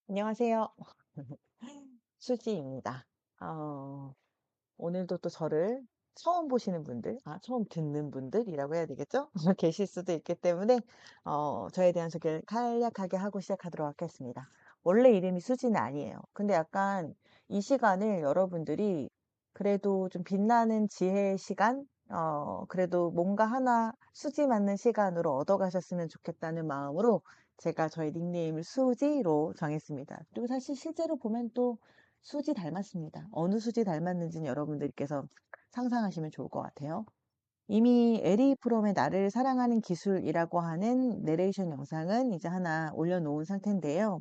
안녕하세요. 수지입니다. 어, 오늘도 또 저를 처음 보시는 분들, 처음 듣는 분들이라고 해야 되겠죠? 계실 수도 있기 때문에, 저에 대한 소개를 간략하게 하고 시작하도록 하겠습니다. 원래 이름이 수지는 아니에요. 근데 약간 이 시간을 여러분들이 그래도 좀 빛나는 지혜의 시간, 그래도 뭔가 하나 수지 맞는 시간으로 얻어가셨으면 좋겠다는 마음으로 제가 저의 닉네임을 수지로 정했습니다. 그리고 사실 실제로 보면 또 수지 닮았습니다. 어느 수지 닮았는지는 여러분들께서 상상하시면 좋을 것 같아요. 이미 에리 프롬의 나를 사랑하는 기술이라고 하는 내레이션 영상은 이제 하나 올려놓은 상태인데요.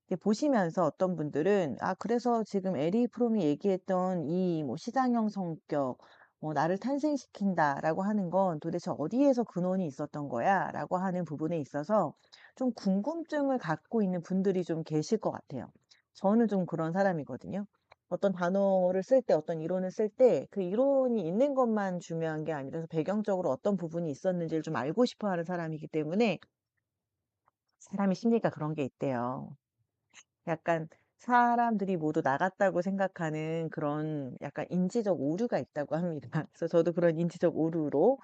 이렇게 보시면서 어떤 분들은 그래서 지금 에리 프롬이 얘기했던 이 뭐 시장형 성격, 나를 탄생시킨다라고 하는 건 도대체 어디에서 근원이 있었던 거야라고 하는 부분에 있어서 좀 궁금증을 갖고 있는 분들이 좀 계실 것 같아요. 저는 좀 그런 사람이거든요. 어떤 단어를 쓸 때, 어떤 이론을 쓸 때 그 이론이 있는 것만 중요한 게 아니라서 배경적으로 어떤 부분이 있었는지를 좀 알고 싶어 하는 사람이기 때문에 사람의 심리가 그런 게 있대요. 약간 사람들이 모두 나 같다고 생각하는 그런 약간 인지적 오류가 있다고 합니다. 그래서 저도 그런 인지적 오류로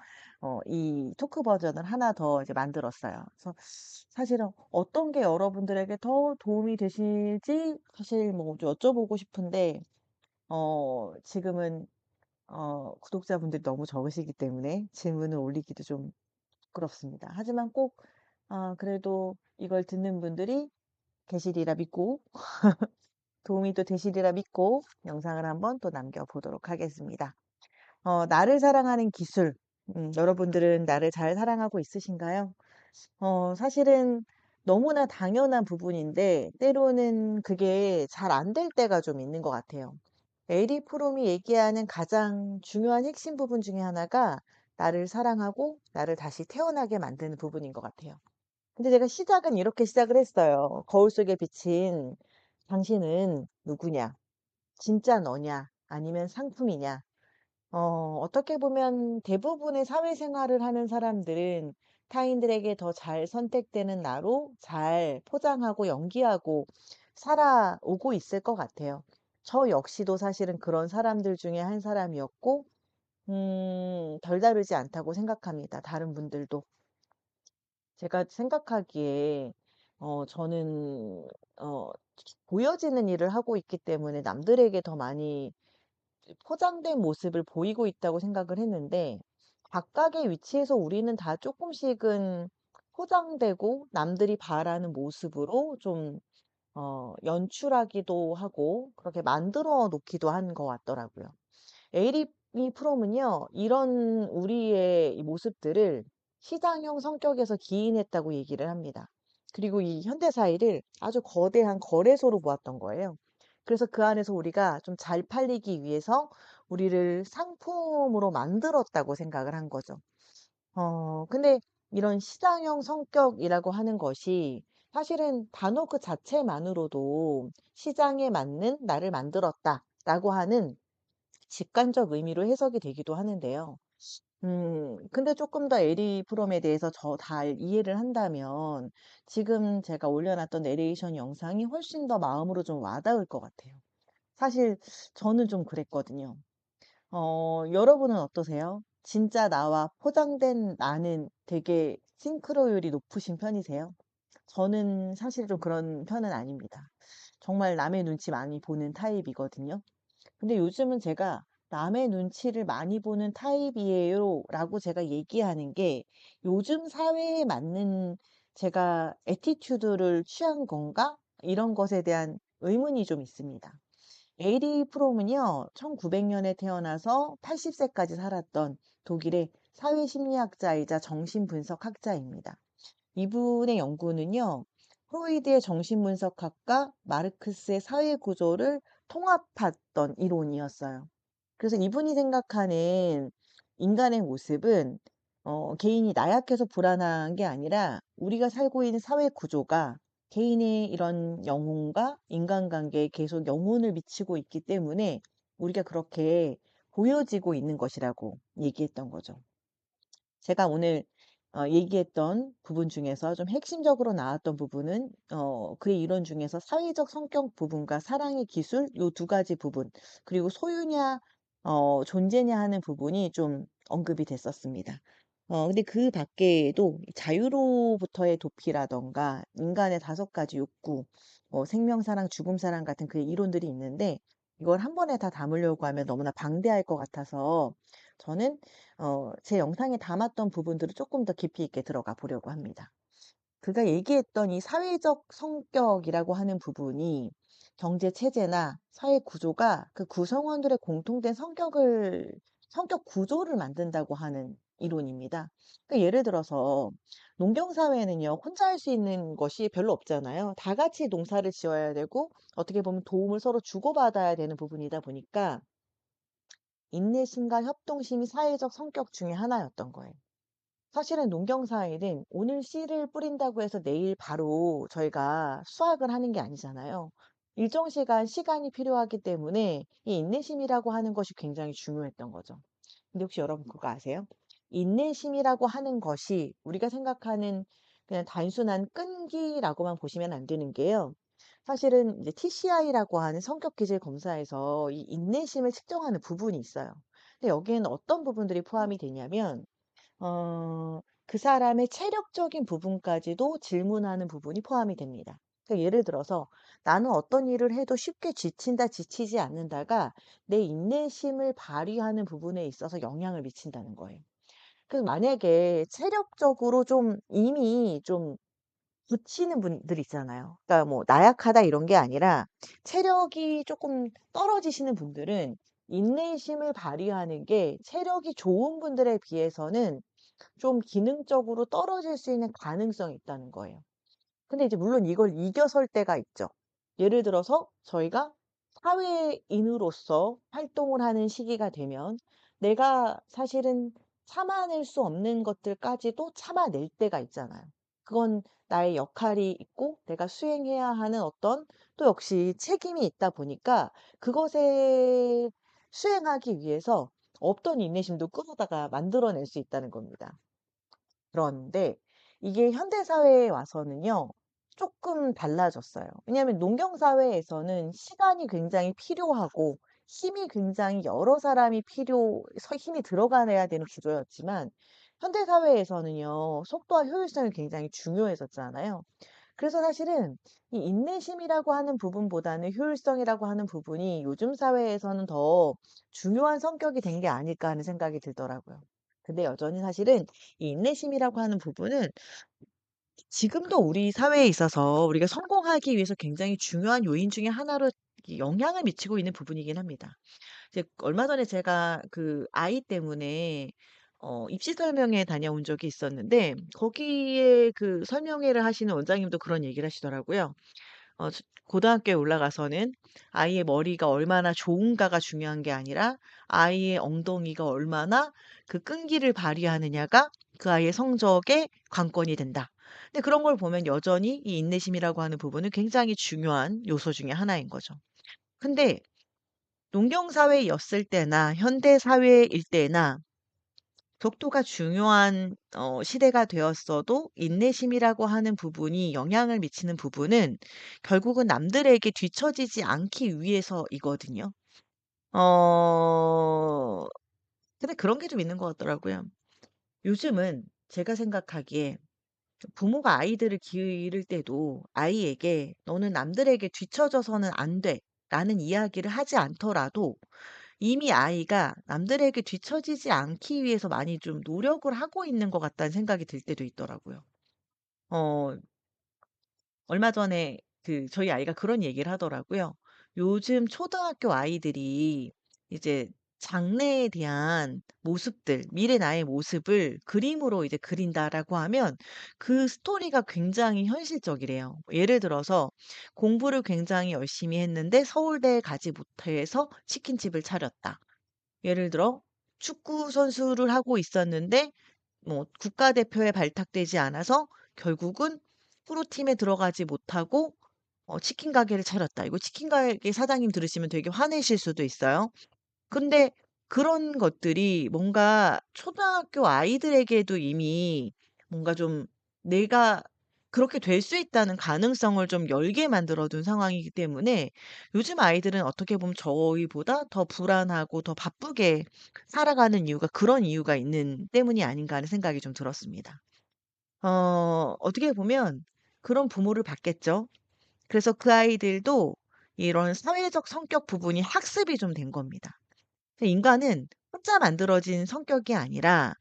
이 토크 버전을 하나 더 이제 만들었어요. 그래서 사실은 어떤 게 여러분들에게 더 도움이 되실지 사실 뭐 좀 여쭤보고 싶은데 지금은 구독자분들이 너무 적으시기 때문에 질문을 올리기도 좀 부끄럽습니다. 하지만 꼭 그래도 이걸 듣는 분들이 계시리라 믿고 도움이 또 되시리라 믿고 영상을 한번 또 남겨보도록 하겠습니다. 나를 사랑하는 기술. 여러분들은 나를 잘 사랑하고 있으신가요? 사실은 너무나 당연한 부분인데 때로는 그게 잘 안 될 때가 좀 있는 것 같아요. 에리 프롬이 얘기하는 가장 중요한 핵심 부분 중에 하나가 나를 사랑하고 나를 다시 태어나게 만드는 부분인 것 같아요. 근데 제가 시작은 이렇게 시작을 했어요. 거울 속에 비친 당신은 누구냐? 진짜 너냐? 아니면 상품이냐? 어떻게 보면 대부분의 사회생활을 하는 사람들은 타인들에게 더 잘 선택되는 나로 잘 포장하고 연기하고 살아오고 있을 것 같아요. 저 역시도 사실은 그런 사람들 중에 한 사람이었고, 별다르지 않다고 생각합니다. 다른 분들도. 제가 생각하기에, 저는, 어, 보여지는 일을 하고 있기 때문에 남들에게 더 많이 포장된 모습을 보이고 있다고 생각을 했는데 각각의 위치에서 우리는 다 조금씩은 포장되고 남들이 바라는 모습으로 좀 연출하기도 하고 그렇게 만들어 놓기도 한 것 같더라고요. 에이리 프롬은요, 이런 우리의 이 모습들을 시장형 성격에서 기인했다고 얘기를 합니다. 그리고 이 현대 사회를 아주 거대한 거래소로 보았던 거예요. 그래서 그 안에서 우리가 좀 잘 팔리기 위해서 우리를 상품으로 만들었다고 생각을 한 거죠. 근데 이런 시장형 성격이라고 하는 것이 사실은 단어 그 자체만으로도 시장에 맞는 나를 만들었다라고 하는 직관적 의미로 해석이 되기도 하는데요. 근데 조금 더 에리 프롬에 대해서 잘 이해를 한다면 지금 제가 올려놨던 내레이션 영상이 훨씬 더 마음으로 좀 와닿을 것 같아요. 사실 저는 좀 그랬거든요. 여러분은 어떠세요? 진짜 나와 포장된 나는 되게 싱크로율이 높으신 편이세요? 저는 사실 좀 그런 편은 아닙니다. 정말 남의 눈치 많이 보는 타입이거든요. 근데 요즘은 제가 남의 눈치를 많이 보는 타입이에요 라고 제가 얘기하는 게 요즘 사회에 맞는 제가 애티튜드를 취한 건가? 이런 것에 대한 의문이 좀 있습니다. 에이리 프롬은요, 1900년에 태어나서 80세까지 살았던 독일의 사회심리학자이자 정신분석학자입니다. 이분의 연구는요, 프로이드의 정신분석학과 마르크스의 사회구조를 통합했던 이론이었어요. 그래서 이분이 생각하는 인간의 모습은 개인이 나약해서 불안한 게 아니라 우리가 살고 있는 사회 구조가 개인의 이런 영혼과 인간관계에 계속 영혼을 미치고 있기 때문에 우리가 그렇게 보여지고 있는 것이라고 얘기했던 거죠. 제가 오늘 얘기했던 부분 중에서 좀 핵심적으로 나왔던 부분은 그의 이론 중에서 사회적 성격 부분과 사랑의 기술 요 두 가지 부분, 그리고 소유냐 존재냐 하는 부분이 좀 언급이 됐었습니다. 근데 그 밖에도 자유로부터의 도피라든가 인간의 다섯 가지 욕구, 생명, 사랑, 죽음, 사랑 같은 그 이론들이 있는데, 이걸 한 번에 다 담으려고 하면 너무나 방대할 것 같아서 저는 제 영상에 담았던 부분들을 조금 더 깊이 있게 들어가 보려고 합니다. 그가 얘기했던 이 사회적 성격이라고 하는 부분이 경제 체제나 사회 구조가 그 구성원들의 공통된 성격 구조를 만든다고 하는 이론입니다. 그러니까 예를 들어서 농경 사회는요, 혼자 할 수 있는 것이 별로 없잖아요. 다 같이 농사를 지어야 되고 어떻게 보면 도움을 서로 주고받아야 되는 부분이다 보니까 인내심과 협동심이 사회적 성격 중에 하나였던 거예요. 사실은 농경사회는 오늘 씨를 뿌린다고 해서 내일 바로 저희가 수확을 하는 게 아니잖아요. 일정 시간이 필요하기 때문에 이 인내심이라고 하는 것이 굉장히 중요했던 거죠. 근데 혹시 여러분 그거 아세요? 인내심이라고 하는 것이 우리가 생각하는 그냥 단순한 끈기라고만 보시면 안 되는 게요. 사실은 이제 TCI라고 하는 성격 기질 검사에서 이 인내심을 측정하는 부분이 있어요. 근데 여기에는 어떤 부분들이 포함이 되냐면 그 사람의 체력적인 부분까지도 질문하는 부분이 포함이 됩니다. 그러니까 예를 들어서 나는 어떤 일을 해도 쉽게 지친다, 지치지 않는다가 내 인내심을 발휘하는 부분에 있어서 영향을 미친다는 거예요. 그래서 만약에 체력적으로 좀 이미 좀 붙이는 분들 있잖아요. 그러니까 뭐 나약하다 이런 게 아니라 체력이 조금 떨어지시는 분들은 인내심을 발휘하는 게 체력이 좋은 분들에 비해서는 좀 기능적으로 떨어질 수 있는 가능성이 있다는 거예요. 근데 이제 물론 이걸 이겨설 때가 있죠. 예를 들어서 저희가 사회인으로서 활동을 하는 시기가 되면 내가 사실은 참아낼 수 없는 것들까지도 참아낼 때가 있잖아요. 그건 나의 역할이 있고 내가 수행해야 하는 어떤 또 역시 책임이 있다 보니까 그것에 수행하기 위해서 없던 인내심도 끌어다가 만들어낼 수 있다는 겁니다. 그런데 이게 현대 사회에 와서는요, 조금 달라졌어요. 왜냐하면 농경 사회에서는 시간이 굉장히 필요하고 힘이 굉장히 여러 사람이 힘이 들어가야 되는 구조였지만 현대 사회에서는요, 속도와 효율성이 굉장히 중요해졌잖아요. 그래서 사실은 이 인내심이라고 하는 부분보다는 효율성이라고 하는 부분이 요즘 사회에서는 더 중요한 성격이 된 게 아닐까 하는 생각이 들더라고요. 근데 여전히 사실은 이 인내심이라고 하는 부분은 지금도 우리 사회에 있어서 우리가 성공하기 위해서 굉장히 중요한 요인 중에 하나로 이 영향을 미치고 있는 부분이긴 합니다. 이제 얼마 전에 제가 그 아이 때문에 입시 설명회 다녀온 적이 있었는데 거기에 그 설명회를 하시는 원장님도 그런 얘기를 하시더라고요. 고등학교에 올라가서는 아이의 머리가 얼마나 좋은가가 중요한 게 아니라 아이의 엉덩이가 얼마나 그 끈기를 발휘하느냐가 그 아이의 성적의 관건이 된다. 근데 그런 걸 보면 여전히 이 인내심이라고 하는 부분은 굉장히 중요한 요소 중에 하나인 거죠. 근데 농경 사회였을 때나 현대 사회일 때나 독도가 중요한 시대가 되었어도 인내심이라고 하는 부분이 영향을 미치는 부분은 결국은 남들에게 뒤처지지 않기 위해서이거든요. 어 근데 그런 게 좀 있는 것 같더라고요. 요즘은 제가 생각하기에 부모가 아이들을 기를 때도 아이에게 "너는 남들에게 뒤처져서는 안 돼."라는 이야기를 하지 않더라도 이미 아이가 남들에게 뒤처지지 않기 위해서 많이 좀 노력을 하고 있는 것 같다는 생각이 들 때도 있더라고요. 어 얼마 전에 그 저희 아이가 그런 얘기를 하더라고요. 요즘 초등학교 아이들이 이제 장래에 대한 모습들, 미래 나의 모습을 그림으로 이제 그린다라고 하면 그 스토리가 굉장히 현실적이래요. 예를 들어서 공부를 굉장히 열심히 했는데 서울대에 가지 못해서 치킨집을 차렸다. 예를 들어 축구 선수를 하고 있었는데 뭐 국가대표에 발탁되지 않아서 결국은 프로팀에 들어가지 못하고 치킨 가게를 차렸다. 이거 치킨 가게 사장님 들으시면 되게 화내실 수도 있어요. 근데 그런 것들이 뭔가 초등학교 아이들에게도 이미 뭔가 좀 내가 그렇게 될 수 있다는 가능성을 좀 열게 만들어 둔 상황이기 때문에 요즘 아이들은 어떻게 보면 저희보다 더 불안하고 더 바쁘게 살아가는 이유가 그런 이유가 있는 때문이 아닌가 하는 생각이 좀 들었습니다. 어떻게 보면 그런 부모를 봤겠죠. 그래서 그 아이들도 이런 사회적 성격 부분이 학습이 좀 된 겁니다. 인간은 혼자 만들어진 성격이 아니라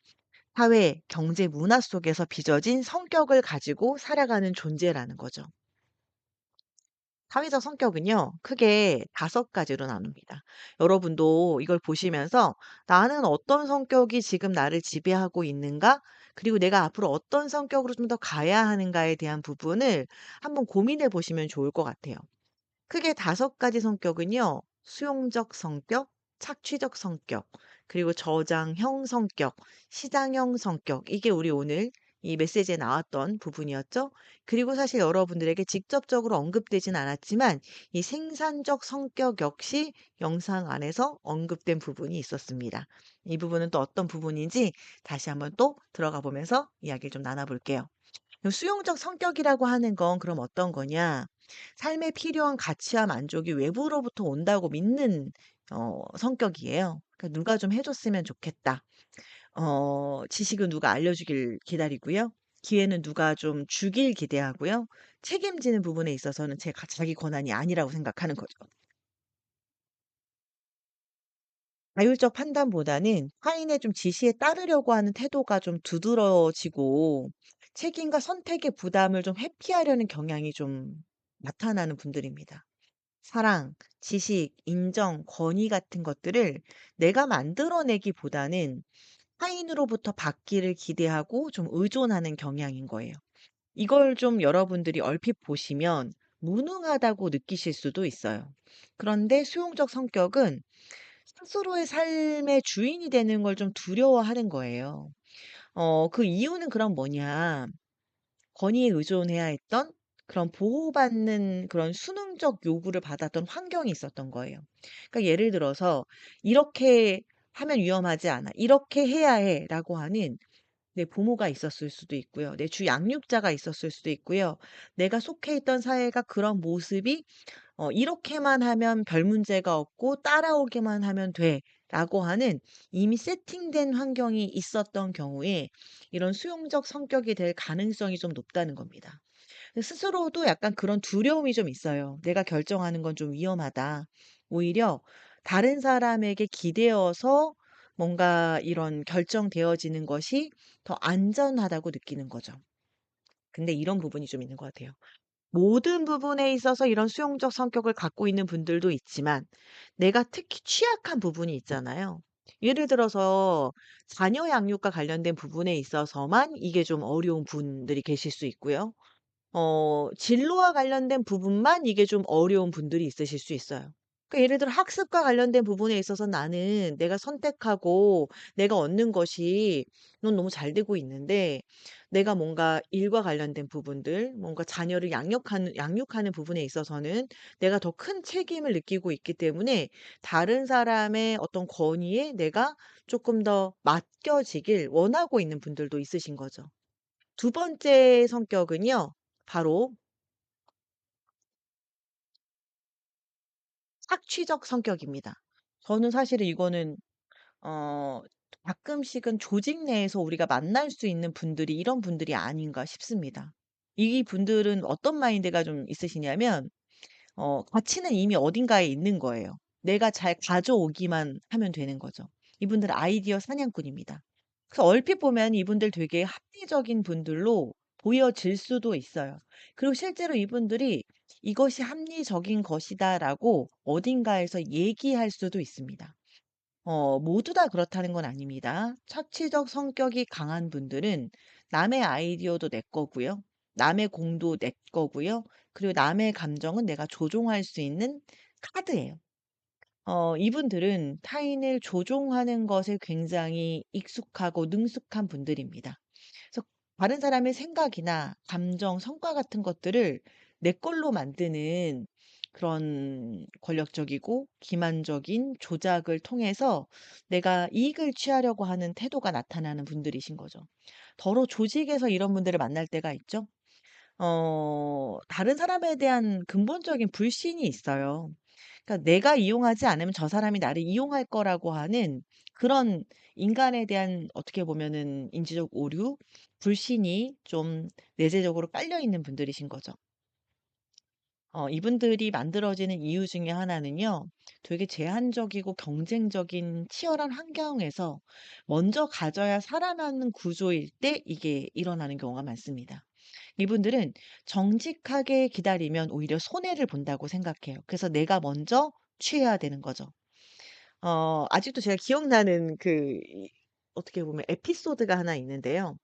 사회, 경제, 문화 속에서 빚어진 성격을 가지고 살아가는 존재라는 거죠. 사회적 성격은요, 크게 5가지로 나눕니다. 여러분도 이걸 보시면서 나는 어떤 성격이 지금 나를 지배하고 있는가? 그리고 내가 앞으로 어떤 성격으로 좀 더 가야 하는가에 대한 부분을 한번 고민해 보시면 좋을 것 같아요. 크게 5가지 성격은요. 수용적 성격, 착취적 성격, 그리고 저장형 성격, 시장형 성격. 이게 우리 오늘 이 메시지에 나왔던 부분이었죠. 그리고 사실 여러분들에게 직접적으로 언급되진 않았지만 이 생산적 성격 역시 영상 안에서 언급된 부분이 있었습니다. 이 부분은 또 어떤 부분인지 다시 한번 또 들어가 보면서 이야기를 좀 나눠 볼게요. 수용적 성격이라고 하는 건 그럼 어떤 거냐? 삶에 필요한 가치와 만족이 외부로부터 온다고 믿는 성격이에요. 그러니까 '누가 좀 해 줬으면 좋겠다.' 지식은 누가 알려주길 기다리고요. 기회는 누가 좀 주길 기대하고요. 책임지는 부분에 있어서는 자기 권한이 아니라고 생각하는 거죠. 자율적 판단보다는 타인의 좀 지시에 따르려고 하는 태도가 좀 두드러지고 책임과 선택의 부담을 좀 회피하려는 경향이 좀 나타나는 분들입니다. 사랑, 지식, 인정, 권위 같은 것들을 내가 만들어내기보다는 타인으로부터 받기를 기대하고 좀 의존하는 경향인 거예요. 이걸 좀 여러분들이 얼핏 보시면 무능하다고 느끼실 수도 있어요. 그런데 수용적 성격은 스스로의 삶의 주인이 되는 걸 좀 두려워하는 거예요. 그 이유는 그럼 뭐냐? 권위에 의존해야 했던 그런 보호받는 그런 수능적 요구를 받았던 환경이 있었던 거예요. 그러니까 예를 들어서 "이렇게 하면 위험하지 않아. 이렇게 해야 해."라고 하는 내 부모가 있었을 수도 있고요. 내 주 양육자가 있었을 수도 있고요. 내가 속해 있던 사회가 그런 모습이 "이렇게만 하면 별 문제가 없고 따라오기만 하면 돼."라고 하는 이미 세팅된 환경이 있었던 경우에 이런 수용적 성격이 될 가능성이 좀 높다는 겁니다. 스스로도 약간 그런 두려움이 좀 있어요. '내가 결정하는 건 좀 위험하다.' 오히려 다른 사람에게 기대어서 뭔가 이런 결정되어지는 것이 더 안전하다고 느끼는 거죠. 근데 이런 부분이 좀 있는 것 같아요. 모든 부분에 있어서 이런 수용적 성격을 갖고 있는 분들도 있지만 내가 특히 취약한 부분이 있잖아요. 예를 들어서 자녀 양육과 관련된 부분에 있어서만 이게 좀 어려운 분들이 계실 수 있고요. 진로와 관련된 부분만 이게 좀 어려운 분들이 있으실 수 있어요. 그러니까 예를 들어 학습과 관련된 부분에 있어서 나는 내가 선택하고 내가 얻는 것이 넌 너무 잘 되고 있는데 내가 뭔가 일과 관련된 부분들, 뭔가 자녀를 양육하는 부분에 있어서는 내가 더 큰 책임을 느끼고 있기 때문에 다른 사람의 어떤 권위에 내가 조금 더 맡겨지길 원하고 있는 분들도 있으신 거죠. 두 번째 성격은요. 바로 착취적 성격입니다. 저는 사실은 이거는 어 가끔씩은 조직 내에서 우리가 만날 수 있는 분들이 이런 분들이 아닌가 싶습니다. 이 분들은 어떤 마인드가 좀 있으시냐면 가치는 이미 어딘가에 있는 거예요. 내가 잘 가져오기만 하면 되는 거죠. 이분들은 아이디어 사냥꾼입니다. 그래서 얼핏 보면 이분들 되게 합리적인 분들로 보여질 수도 있어요. 그리고 실제로 이분들이 "이것이 합리적인 것이다."라고 어딘가에서 얘기할 수도 있습니다. 모두 다 그렇다는 건 아닙니다. 착취적 성격이 강한 분들은 남의 아이디어도 내 거고요. 남의 공도 내 거고요. 그리고 남의 감정은 내가 조종할 수 있는 카드예요. 이분들은 타인을 조종하는 것에 굉장히 익숙하고 능숙한 분들입니다. 그래서 다른 사람의 생각이나 감정, 성과 같은 것들을 내 걸로 만드는 그런 권력적이고 기만적인 조작을 통해서 내가 이익을 취하려고 하는 태도가 나타나는 분들이신 거죠. 더러 조직에서 이런 분들을 만날 때가 있죠. 다른 사람에 대한 근본적인 불신이 있어요. 그러니까 내가 이용하지 않으면 저 사람이 나를 이용할 거라고 하는 그런 인간에 대한 어떻게 보면은 인지적 오류, 불신이 좀 내재적으로 깔려 있는 분들이신 거죠. 이분들이 만들어지는 이유 중에 하나는요. 되게 제한적이고 경쟁적인 치열한 환경에서 먼저 가져야 살아남는 구조일 때 이게 일어나는 경우가 많습니다. 이분들은 정직하게 기다리면 오히려 손해를 본다고 생각해요. 그래서 내가 먼저 취해야 되는 거죠. 아직도 제가 기억나는 어떻게 보면 에피소드가 하나 있는데요.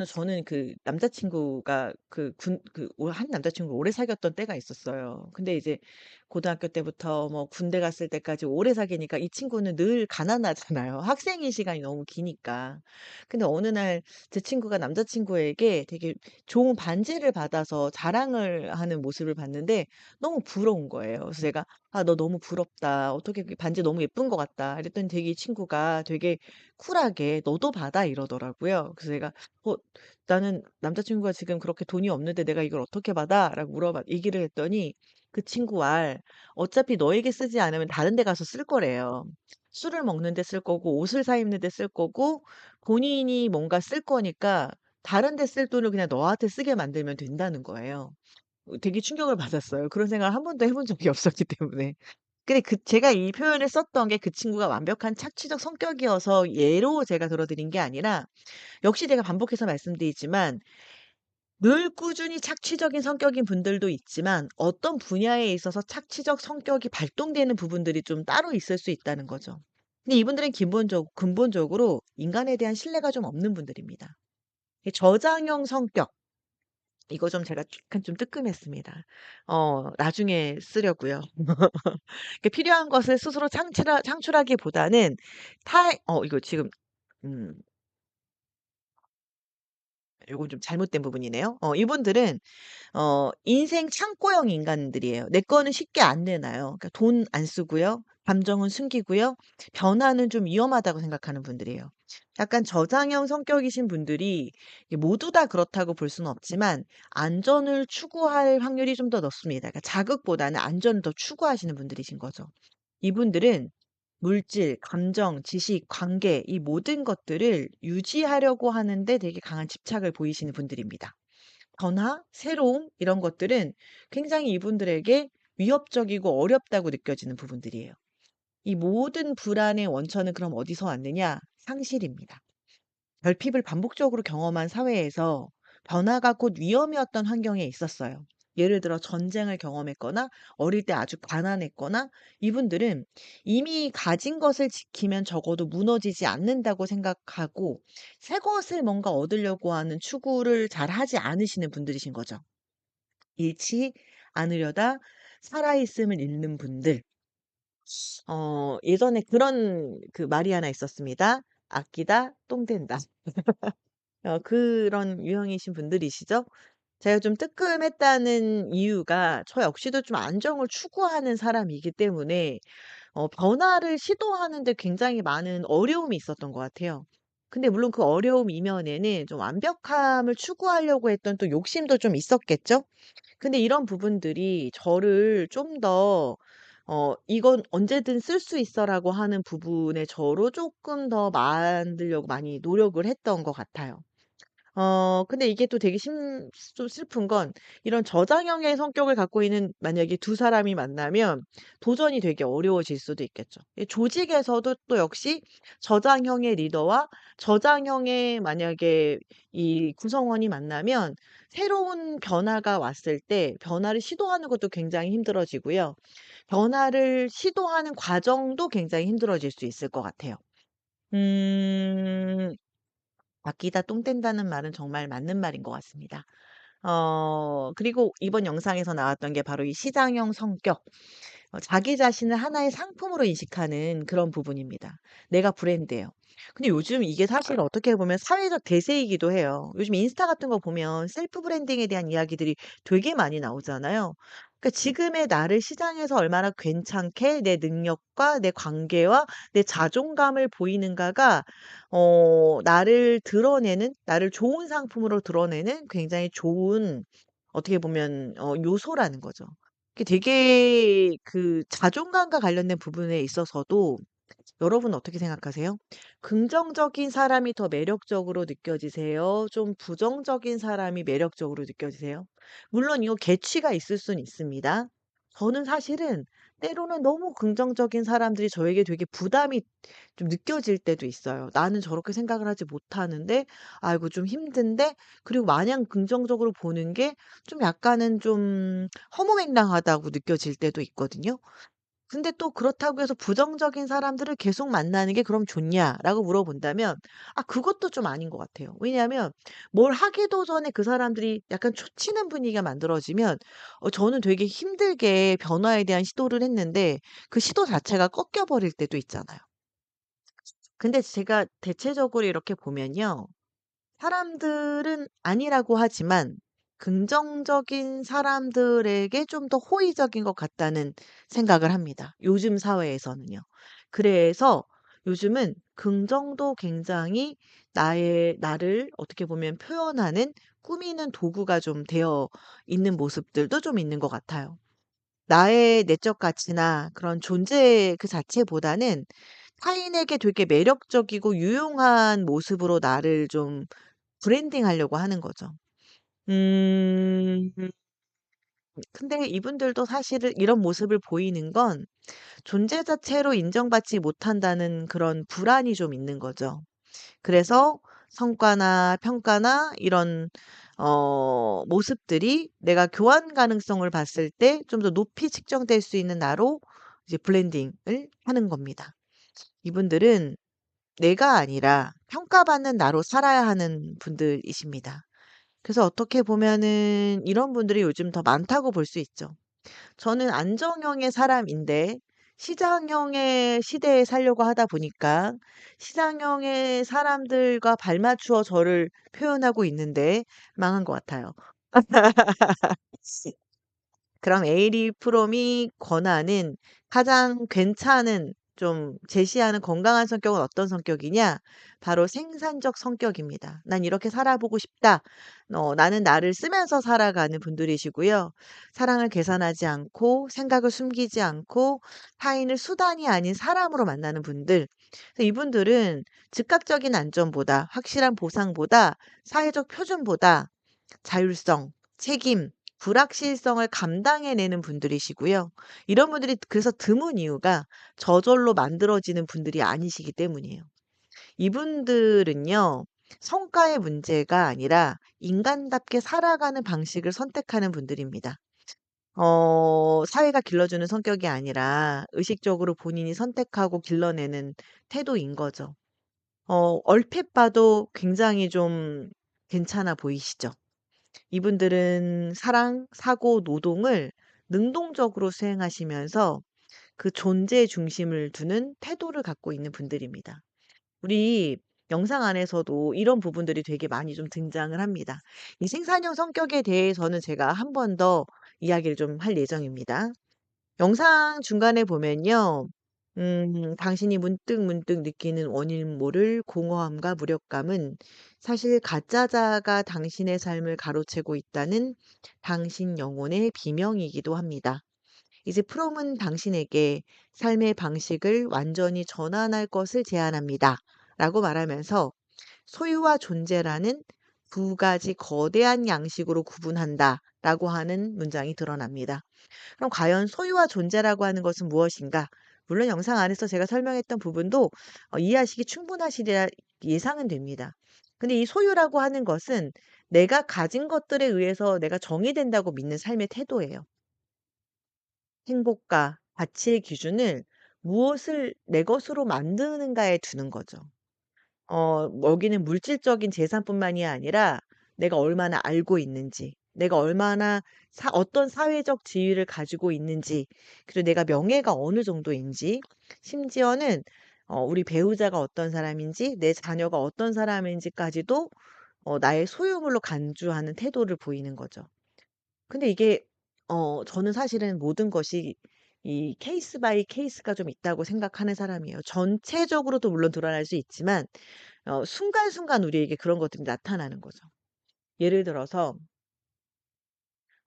저는 그 남자친구가 한 남자친구를 오래 사귀었던 때가 있었어요. 근데 이제 고등학교 때부터 뭐 군대 갔을 때까지 오래 사귀니까 이 친구는 늘 가난하잖아요. 학생인 시간이 너무 기니까. 근데 어느 날 제 친구가 남자친구에게 되게 좋은 반지를 받아서 자랑을 하는 모습을 봤는데 너무 부러운 거예요. 그래서 제가 "아 너 너무 부럽다. 어떻게 그 반지 너무 예쁜 것 같다." 이랬더니 되게 이 친구가 되게 쿨하게 "너도 받아." 이러더라고요. 그래서 제가 "어 나는 남자친구가 지금 그렇게 돈이 없는데 내가 이걸 어떻게 받아?"라고 얘기를 했더니 그 친구 말 어차피 너에게 쓰지 않으면 다른 데 가서 쓸 거래요. 술을 먹는 데 쓸 거고 옷을 사 입는 데 쓸 거고 본인이 뭔가 쓸 거니까 다른 데 쓸 돈을 그냥 너한테 쓰게 만들면 된다는 거예요. 되게 충격을 받았어요. 그런 생각을 한 번도 해본 적이 없었기 때문에. 근데 제가 이 표현을 썼던 게 그 친구가 완벽한 착취적 성격이어서 예로 제가 들어 드린 게 아니라 역시 제가 반복해서 말씀드리지만 늘 꾸준히 착취적인 성격인 분들도 있지만 어떤 분야에 있어서 착취적 성격이 발동되는 부분들이 좀 따로 있을 수 있다는 거죠. 근데 이분들은 근본적으로 인간에 대한 신뢰가 좀 없는 분들입니다. 이 저장형 성격 이거 좀 제가 약간 좀 뜨끔했습니다. 나중에 쓰려고요. 필요한 것을 스스로 창출하기보다는 이거 지금 음 요건 좀 잘못된 부분이네요. 이분들은 인생 창고형 인간들이에요. 내 거는 쉽게 안 내놔요. 그러니까 돈 안 쓰고요. 감정은 숨기고요. 변화는 좀 위험하다고 생각하는 분들이에요. 약간 저장형 성격이신 분들이 이게 모두 다 그렇다고 볼 수는 없지만 안전을 추구할 확률이 좀 더 높습니다. 그러니까 자극보다는 안전을 더 추구하시는 분들이신 거죠. 이분들은 물질, 감정, 지식, 관계 이 모든 것들을 유지하려고 하는데 되게 강한 집착을 보이시는 분들입니다. 변화, 새로움 이런 것들은 굉장히 이분들에게 위협적이고 어렵다고 느껴지는 부분들이에요. 이 모든 불안의 원천은 그럼 어디서 왔느냐? 상실입니다. 결핍을 반복적으로 경험한 사회에서 변화가 곧 위험이었던 환경에 있었어요. 예를 들어 전쟁을 경험했거나 어릴 때 아주 가난했거나 이분들은 이미 가진 것을 지키면 적어도 무너지지 않는다고 생각하고 새 것을 뭔가 얻으려고 하는 추구를 잘 하지 않으시는 분들이신 거죠. 잃지 않으려다 살아있음을 잃는 분들. 예전에 그런 말이 하나 있었습니다. "아끼다 똥 된다." 그런 유형이신 분들이시죠. 제가 좀 뜨끔했다는 이유가 저 역시도 좀 안정을 추구하는 사람이기 때문에 변화를 시도하는 데 굉장히 많은 어려움이 있었던 것 같아요. 근데 물론 그 어려움 이면에는 좀 완벽함을 추구하려고 했던 또 욕심도 좀 있었겠죠? 근데 이런 부분들이 저를 좀 더 '이건 언제든 쓸 수 있어.'라고 하는 부분에 저로 쪼끔 더 만들려고 많이 노력을 했던 것 같아요. 근데 이게 또 되게 좀 슬픈 건 이런 저장형의 성격을 갖고 있는 만약에 두 사람이 만나면 도전이 되게 어려워질 수도 있겠죠. 이 조직에서도 또 역시 저장형의 리더와 저장형의 만약에 이 구성원이 만나면 새로운 변화가 왔을 때 변화를 시도하는 것도 굉장히 힘들어지고요. 변화를 시도하는 과정도 굉장히 힘들어질 수 있을 것 같아요. 음. "아끼다 똥 뗀다."는 말은 정말 맞는 말인 것 같습니다. 그리고 이번 영상에서 나왔던 게 바로 이 시장형 성격. 자기 자신을 하나의 상품으로 인식하는 그런 부분입니다. 내가 브랜드예요. 근데 요즘 이게 사실 어떻게 보면 사회적 대세이기도 해요. 요즘 인스타 같은 거 보면 셀프 브랜딩에 대한 이야기들이 되게 많이 나오잖아요. 그러니까 지금의 나를 시장에서 얼마나 괜찮게 내 능력과 내 관계와 내 자존감을 보이는가가 나를 드러내는, 나를 좋은 상품으로 드러내는 굉장히 좋은, 어떻게 보면 요소라는 거죠. 그게 되게 그 자존감과 관련된 부분에 있어서도 여러분 어떻게 생각하세요? 긍정적인 사람이 더 매력적으로 느껴지세요? 좀 부정적인 사람이 매력적으로 느껴지세요? 물론 이거 계취가 있을 수는 있습니다. 저는 사실은 때로는 너무 긍정적인 사람들이 저에게 되게 부담이 좀 느껴질 때도 있어요. 나는 저렇게 생각을 하지 못하는데, 아이고, 좀 힘든데, 그리고 마냥 긍정적으로 보는 게 좀 약간은 좀 허무맹랑하다고 느껴질 때도 있거든요. 근데 또 그렇다고 해서 부정적인 사람들을 계속 만나는 게 그럼 좋냐라고 물어본다면 그것도 좀 아닌 것 같아요. 왜냐하면 뭘 하기도 전에 그 사람들이 약간 초치는 분위기가 만들어지면 저는 되게 힘들게 변화에 대한 시도를 했는데 그 시도 자체가 꺾여 버릴 때도 있잖아요. 근데 제가 대체적으로 이렇게 보면요. 사람들은 아니라고 하지만 긍정적인 사람들에게 좀 더 호의적인 것 같다는 생각을 합니다. 요즘 사회에서는요. 그래서 요즘은 긍정도 굉장히 나를 어떻게 보면 표현하는 꾸미는 도구가 좀 되어 있는 모습들도 좀 있는 것 같아요. 나의 내적 가치나 그런 존재 그 자체보다는 타인에게 되게 매력적이고 유용한 모습으로 나를 좀 브랜딩하려고 하는 거죠. 음. 근데 이분들도 사실은 이런 모습을 보이는 건 존재 자체로 인정받지 못한다는 그런 불안이 좀 있는 거죠. 그래서 성과나 평가나 이런 모습들이 내가 교환 가능성을 봤을 때 좀 더 높이 측정될 수 있는 나로 이제 블렌딩을 하는 겁니다. 이분들은 내가 아니라 평가받는 나로 살아야 하는 분들이십니다. 그래서 어떻게 보면은 이런 분들이 요즘 더 많다고 볼 수 있죠. 저는 안정형의 사람인데 시장형의 시대에 살려고 하다 보니까 시장형의 사람들과 발맞추어 저를 표현하고 있는데 망한 것 같아요. 그럼 에이리 프롬이 권하는 가장 괜찮은 좀 제시하는 건강한 성격은 어떤 성격이냐? 바로 생산적 성격입니다. '난 이렇게 살아보고 싶다.' 나는 나를 쓰면서 살아가는 분들이시고요. 사랑을 계산하지 않고 생각을 숨기지 않고 타인을 수단이 아닌 사람으로 만나는 분들. 그래서 이분들은 즉각적인 안전보다 확실한 보상보다 사회적 표준보다 자율성, 책임, 불확실성을 감당해내는 분들이시고요. 이런 분들이 그래서 드문 이유가 저절로 만들어지는 분들이 아니시기 때문이에요. 이분들은요. 성과의 문제가 아니라 인간답게 살아가는 방식을 선택하는 분들입니다. 사회가 길러주는 성격이 아니라 의식적으로 본인이 선택하고 길러내는 태도인 거죠. 얼핏 봐도 굉장히 좀 괜찮아 보이시죠? 이분들은 사랑, 사고, 노동을 능동적으로 수행하시면서 그 존재 중심을 두는 태도를 갖고 있는 분들입니다. 우리 영상 안에서도 이런 부분들이 되게 많이 좀 등장을 합니다. 이 생산형 성격에 대해서는 제가 한 번 더 이야기를 좀 할 예정입니다. 영상 중간에 보면요. 당신이 문득문득 느끼는 원인 모를 공허함과 무력감은 사실 가짜자가 당신의 삶을 가로채고 있다는 당신 영혼의 비명이기도 합니다. 이제 프롬은 당신에게 삶의 방식을 완전히 전환할 것을 제안합니다. 라고 말하면서 소유와 존재라는 두 가지 거대한 양식으로 구분한다. 라고 하는 문장이 드러납니다. 그럼 과연 소유와 존재라고 하는 것은 무엇인가? 물론 영상 안에서 제가 설명했던 부분도 이해하시기 충분하시리라 예상은 됩니다. 근데 이 소유라고 하는 것은 내가 가진 것들에 의해서 내가 정의된다고 믿는 삶의 태도예요. 행복과 가치의 기준을 무엇을 내 것으로 만드는가에 두는 거죠. 여기는 물질적인 재산뿐만이 아니라 내가 얼마나 알고 있는지, 내가 얼마나 어떤 사회적 지위를 가지고 있는지, 그리고 내가 명예가 어느 정도인지, 심지어는 우리 배우자가 어떤 사람인지 내 자녀가 어떤 사람인지까지도 나의 소유물로 간주하는 태도를 보이는 거죠. 근데 이게 저는 사실은 모든 것이 이 케이스 바이 케이스가 좀 있다고 생각하는 사람이에요. 전체적으로도 물론 드러날 수 있지만 순간순간 우리에게 그런 것들이 나타나는 거죠. 예를 들어서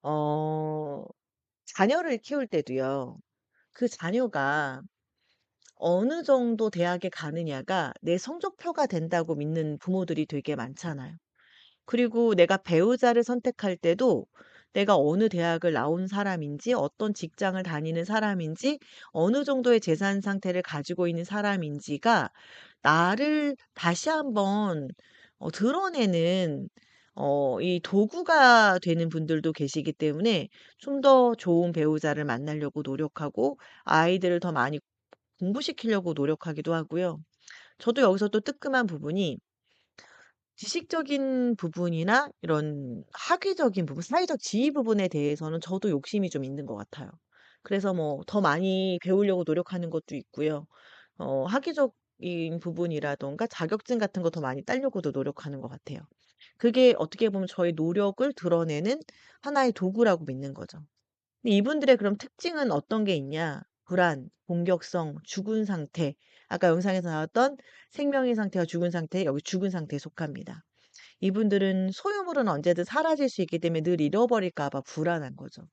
어 자녀를 키울 때도요. 그 자녀가 어느 정도 대학에 가느냐가 내 성적표가 된다고 믿는 부모들이 되게 많잖아요. 그리고 내가 배우자를 선택할 때도 내가 어느 대학을 나온 사람인지, 어떤 직장을 다니는 사람인지, 어느 정도의 재산 상태를 가지고 있는 사람인지가 나를 다시 한번 드러내는 이 도구가 되는 분들도 계시기 때문에 좀 더 좋은 배우자를 만나려고 노력하고 아이들을 더 많이 공부시키려고 노력하기도 하고요. 저도 여기서 또 뜨끔한 부분이 지식적인 부분이나 이런 학위적인 부분, 사회적 지위 부분에 대해서는 저도 욕심이 좀 있는 것 같아요. 그래서 뭐 더 많이 배우려고 노력하는 것도 있고요. 학위적인 부분이라든가 자격증 같은 거 더 많이 따려고도 노력하는 것 같아요. 그게 어떻게 보면 저의 노력을 드러내는 하나의 도구라고 믿는 거죠. 근데 이분들의 그럼 특징은 어떤 게 있냐? 불안, 공격성, 죽은 상태. 아까 영상에서 나왔던 생명의 상태와 죽은 상태, 여기 죽은 상태에 속합니다. 이분들은 소유물은 언제든 사라질 수 있기 때문에 늘 잃어버릴까 봐 불안한 거죠.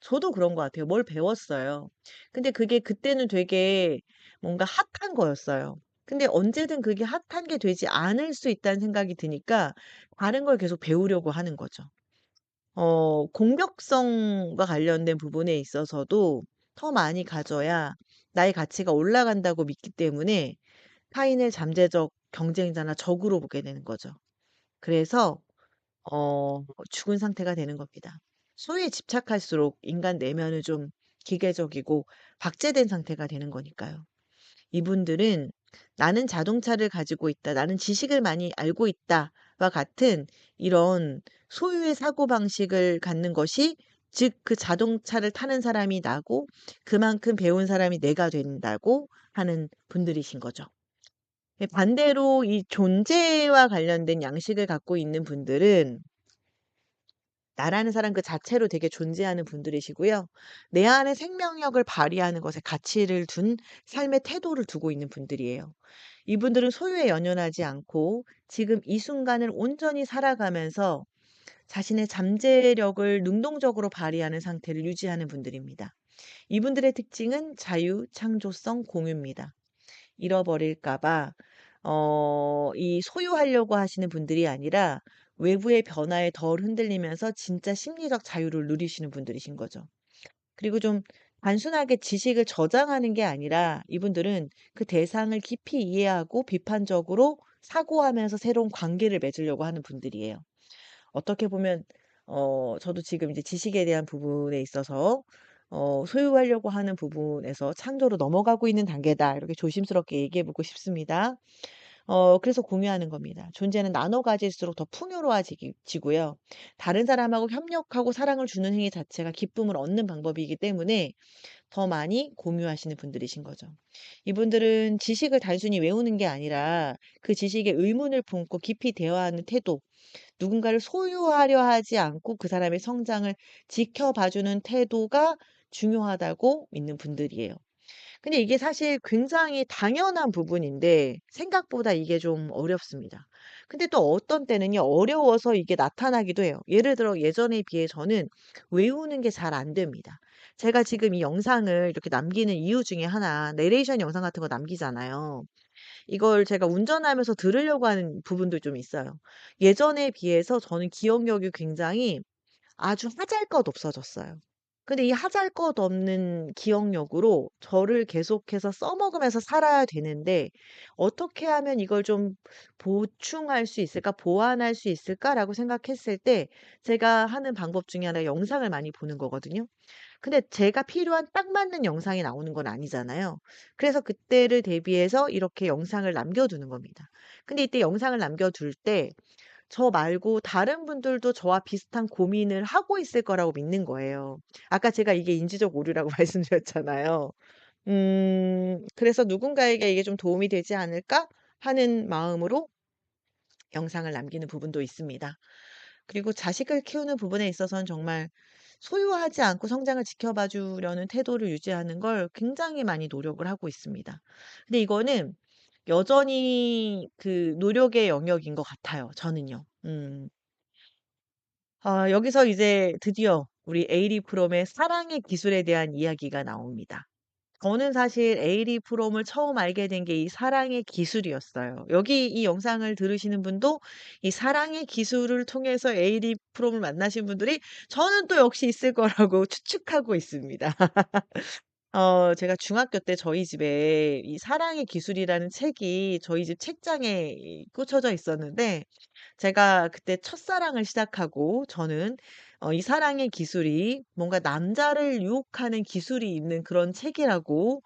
저도 그런 것 같아요. 뭘 배웠어요. 근데 그게 그때는 되게 뭔가 핫한 거였어요. 근데 언제든 그게 핫한 게 되지 않을 수 있다는 생각이 드니까 다른 걸 계속 배우려고 하는 거죠. 공격성과 관련된 부분에 있어서도 더 많이 가져야 나의 가치가 올라간다고 믿기 때문에 타인을 잠재적 경쟁자나 적으로 보게 되는 거죠. 그래서 죽은 상태가 되는 겁니다. 소유에 집착할수록 인간 내면은 좀 기계적이고 박제된 상태가 되는 거니까요. 이분들은 '나는 자동차를 가지고 있다. 나는 지식을 많이 알고 있다.'와 같은 이런 소유의 사고방식을 갖는 것이 즉 그 자동차를 타는 사람이 나고 그만큼 배운 사람이 내가 된다고 하는 분들이신 거죠. 반대로 이 존재와 관련된 양식을 갖고 있는 분들은 나라는 사람 그 자체로 되게 존재하는 분들이시고요. 내 안에 생명력을 발휘하는 것에 가치를 둔 삶의 태도를 두고 있는 분들이에요. 이분들은 소유에 연연하지 않고 지금 이 순간을 온전히 살아가면서 자신의 잠재력을 능동적으로 발휘하는 상태를 유지하는 분들입니다. 이분들의 특징은 자유, 창조성, 공유입니다. 잃어버릴까 봐 이 소유하려고 하시는 분들이 아니라 외부의 변화에 덜 흔들리면서 진짜 심리적 자유를 누리시는 분들이신 거죠. 그리고 좀 단순하게 지식을 저장하는 게 아니라 이분들은 그 대상을 깊이 이해하고 비판적으로 사고하면서 새로운 관계를 맺으려고 하는 분들이에요. 어떻게 보면 저도 지금 이제 지식에 대한 부분에 있어서 '소유하려고 하는 부분에서 창조로 넘어가고 있는 단계다.' 이렇게 조심스럽게 얘기해 보고 싶습니다. 그래서 공유하는 겁니다. 존재는 나눠 가질수록 더 풍요로워지기 지고요. 다른 사람하고 협력하고 사랑을 주는 행위 자체가 기쁨을 얻는 방법이기 때문에 더 많이 공유하시는 분들이신 거죠. 이분들은 지식을 단순히 외우는 게 아니라 그 지식에 의문을 품고 깊이 대화하는 태도, 누군가를 소유하려 하지 않고 그 사람의 성장을 지켜봐 주는 태도가 중요하다고 믿는 분들이에요. 근데 이게 사실 굉장히 당연한 부분인데 생각보다 이게 좀 어렵습니다. 근데 또 어떤 때는요, 어려워서 이게 나타나기도 해요. 예를 들어 예전에 비해 저는 외우는 게 잘 안 됩니다. 제가 지금 이 영상을 이렇게 남기는 이유 중에 하나, 내레이션 영상 같은 거 남기잖아요. 이걸 제가 운전하면서 들으려고 하는 부분도 좀 있어요. 예전에 비해서 저는 기억력이 굉장히 아주 하잘것없어졌어요. 근데 이 하잘것없는 기억력으로 저를 계속해서 써먹으면서 살아야 되는데 '어떻게 하면 이걸 좀 보충할 수 있을까? 보완할 수 있을까?'라고 생각했을 때 제가 하는 방법 중에 하나가 영상을 많이 보는 거거든요. 근데 제가 필요한 딱 맞는 영상이 나오는 건 아니잖아요. 그래서 그때를 대비해서 이렇게 영상을 남겨 두는 겁니다. 근데 이때 영상을 남겨 둘 때 저 말고 다른 분들도 저와 비슷한 고민을 하고 있을 거라고 믿는 거예요. 아까 제가 이게 인지적 오류라고 말씀드렸잖아요. 그래서 '누군가에게 이게 좀 도움이 되지 않을까?' 하는 마음으로 영상을 남기는 부분도 있습니다. 그리고 자식을 키우는 부분에 있어서는 정말 소유하지 않고 성장을 지켜봐 주려는 태도를 유지하는 걸 굉장히 많이 노력을 하고 있습니다. 근데 이거는 여전히 그 노력의 영역인 것 같아요, 저는요. 여기서 이제 드디어 우리 에이리 프롬의 사랑의 기술에 대한 이야기가 나옵니다. 저는 사실 에이리 프롬을 처음 알게 된 게 이 사랑의 기술이었어요. 여기 이 영상을 들으시는 분도 이 사랑의 기술을 통해서 에이리 프롬을 만나신 분들이 저는 또 역시 있을 거라고 추측하고 있습니다. 제가 중학교 때 저희 집에 이 사랑의 기술이라는 책이 저희 집 책장에 꽂혀져 있었는데 제가 그때 첫사랑을 시작하고 저는 이 사랑의 기술이 뭔가 남자를 유혹하는 기술이 있는 그런 책이라고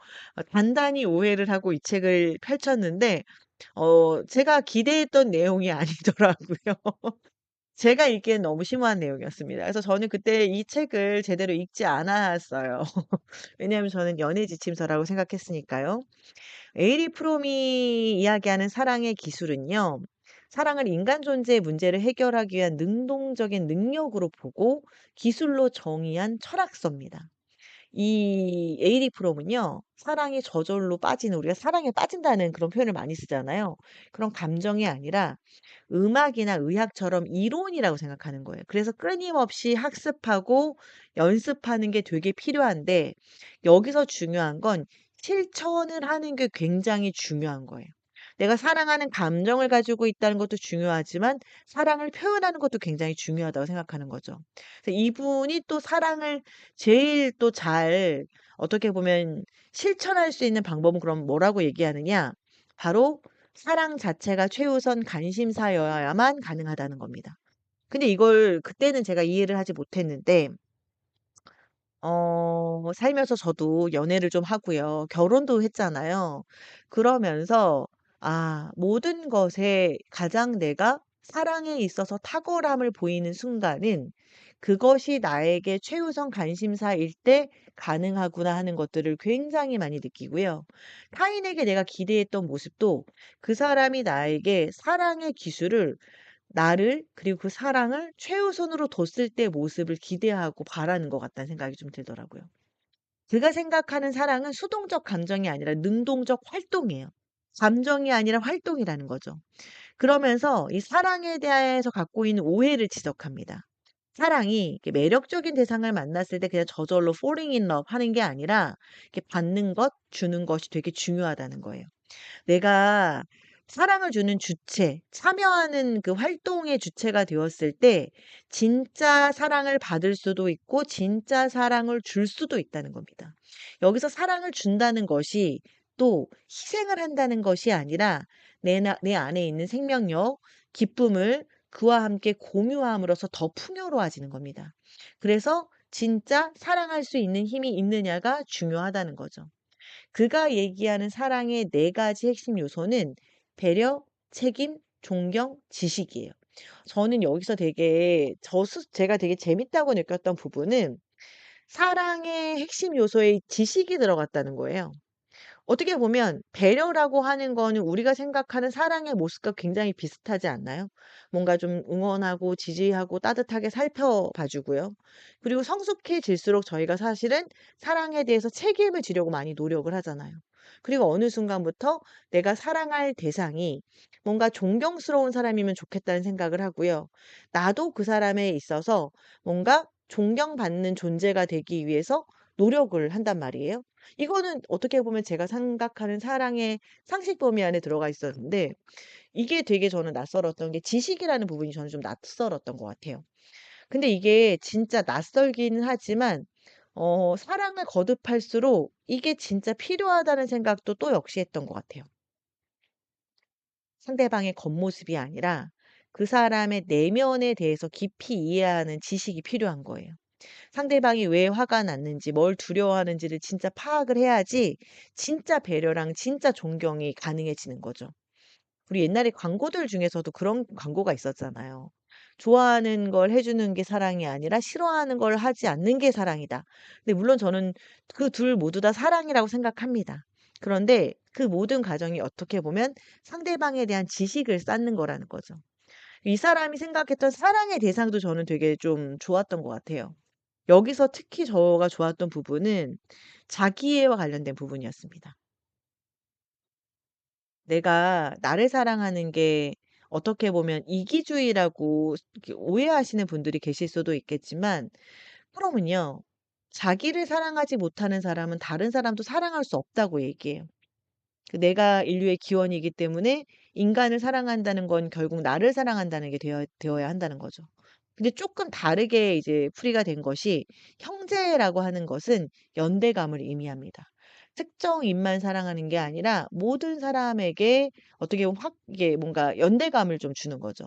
단단히 오해를 하고 이 책을 펼쳤는데 제가 기대했던 내용이 아니더라고요. 제가 읽기엔 너무 심오한 내용이었습니다. 그래서 저는 그때 이 책을 제대로 읽지 않았어요. 왜냐하면 저는 연애 지침서라고 생각했으니까요. 에이리 프롬이 이야기하는 사랑의 기술은요. 사랑을 인간 존재의 문제를 해결하기 위한 능동적인 능력으로 보고 기술로 정의한 철학서입니다. 이 에이리 프롬은요. 사랑에 저절로 빠지는 우리가 사랑에 빠진다는 그런 표현을 많이 쓰잖아요. 그런 감정이 아니라 음악이나 의학처럼 이론이라고 생각하는 거예요. 그래서 끊임없이 학습하고 연습하는 게 되게 필요한데 여기서 중요한 건 실천을 하는 게 굉장히 중요한 거예요. 내가 사랑하는 감정을 가지고 있다는 것도 중요하지만 사랑을 표현하는 것도 굉장히 중요하다고 생각하는 거죠. 그래서 이분이 또 사랑을 제일 또 잘 어떻게 보면 실천할 수 있는 방법은 그럼 뭐라고 얘기하느냐? 바로 사랑 자체가 최우선 관심사여야만 가능하다는 겁니다. 근데 이걸 그때는 제가 이해를 하지 못했는데 살면서 저도 연애를 좀 하고요. 결혼도 했잖아요. 그러면서 모든 것에 가장 내가 사랑에 있어서 탁월함을 보이는 순간은 그것이 나에게 최우선 관심사일 때 가능하구나 하는 것들을 굉장히 많이 느끼고요. 타인에게 내가 기대했던 모습도 그 사람이 나에게 사랑의 기술을 나를 그리고 그 사랑을 최우선으로 뒀을 때 모습을 기대하고 바라는 것 같다는 생각이 좀 들더라고요. 제가 생각하는 사랑은 수동적 감정이 아니라 능동적 활동이에요. 감정이 아니라 활동이라는 거죠. 그러면서 이 사랑에 대해서 갖고 있는 오해를 지적합니다. 사랑이 이렇게 매력적인 대상을 만났을 때 그냥 저절로 falling in love 하는 게 아니라 이렇게 받는 것, 주는 것이 되게 중요하다는 거예요. 내가 사랑을 주는 주체, 참여하는 그 활동의 주체가 되었을 때 진짜 사랑을 받을 수도 있고 진짜 사랑을 줄 수도 있다는 겁니다. 여기서 사랑을 준다는 것이 또 희생을 한다는 것이 아니라 내 안에 있는 생명력, 기쁨을 그와 함께 공유함으로써 더 풍요로워지는 겁니다. 그래서 진짜 사랑할 수 있는 힘이 있느냐가 중요하다는 거죠. 그가 얘기하는 사랑의 네 가지 핵심 요소는 배려, 책임, 존경, 지식이에요. 저는 여기서 되게 제가 되게 재밌다고 느꼈던 부분은 사랑의 핵심 요소에 지식이 들어갔다는 거예요. 어떻게 보면 배려라고 하는 거는 우리가 생각하는 사랑의 모습과 굉장히 비슷하지 않나요? 뭔가 좀 응원하고 지지하고 따뜻하게 살펴봐 주고요. 그리고 성숙해질수록 저희가 사실은 사랑에 대해서 책임을 지려고 많이 노력을 하잖아요. 그리고 어느 순간부터 내가 사랑할 대상이 뭔가 존경스러운 사람이면 좋겠다는 생각을 하고요. 나도 그 사람에 있어서 뭔가 존경받는 존재가 되기 위해서 노력을 한단 말이에요. 이거는 어떻게 보면 제가 생각하는 사랑의 상식 범위 안에 들어가 있었는데 이게 되게 저는 낯설었던 게 지식이라는 부분이 저는 좀 낯설었던 것 같아요. 근데 이게 진짜 낯설기는 하지만 사랑을 거듭할수록 이게 진짜 필요하다는 생각도 또 역시 했던 것 같아요. 상대방의 겉모습이 아니라 그 사람의 내면에 대해서 깊이 이해하는 지식이 필요한 거예요. 상대방이 왜 화가 났는지 뭘 두려워하는지를 진짜 파악을 해야지 진짜 배려랑 진짜 존경이 가능해지는 거죠. 우리 옛날에 광고들 중에서도 그런 광고가 있었잖아요. 좋아하는 걸 해 주는 게 사랑이 아니라 싫어하는 걸 하지 않는 게 사랑이다. 근데 물론 저는 그 둘 모두 다 사랑이라고 생각합니다. 그런데 그 모든 과정이 어떻게 보면 상대방에 대한 지식을 쌓는 거라는 거죠. 이 사람이 생각했던 사랑의 대상도 저는 되게 좀 좋았던 것 같아요. 여기서 특히 저가 좋았던 부분은 자기애와 관련된 부분이었습니다. 내가 나를 사랑하는 게 어떻게 보면 이기주의라고 이렇게 오해하시는 분들이 계실 수도 있겠지만 프롬은요. 자기를 사랑하지 못하는 사람은 다른 사람도 사랑할 수 없다고 얘기해요. 내가 인류의 기원이기 때문에 인간을 사랑한다는 건 결국 나를 사랑한다는 게 되어야 한다는 거죠. 근데 조금 다르게 이제 풀이가 된 것이 형제라고 하는 것은 연대감을 의미합니다. 특정 인만 사랑하는 게 아니라 모든 사람에게 어떻게 보면 확 이게 뭔가 연대감을 좀 주는 거죠.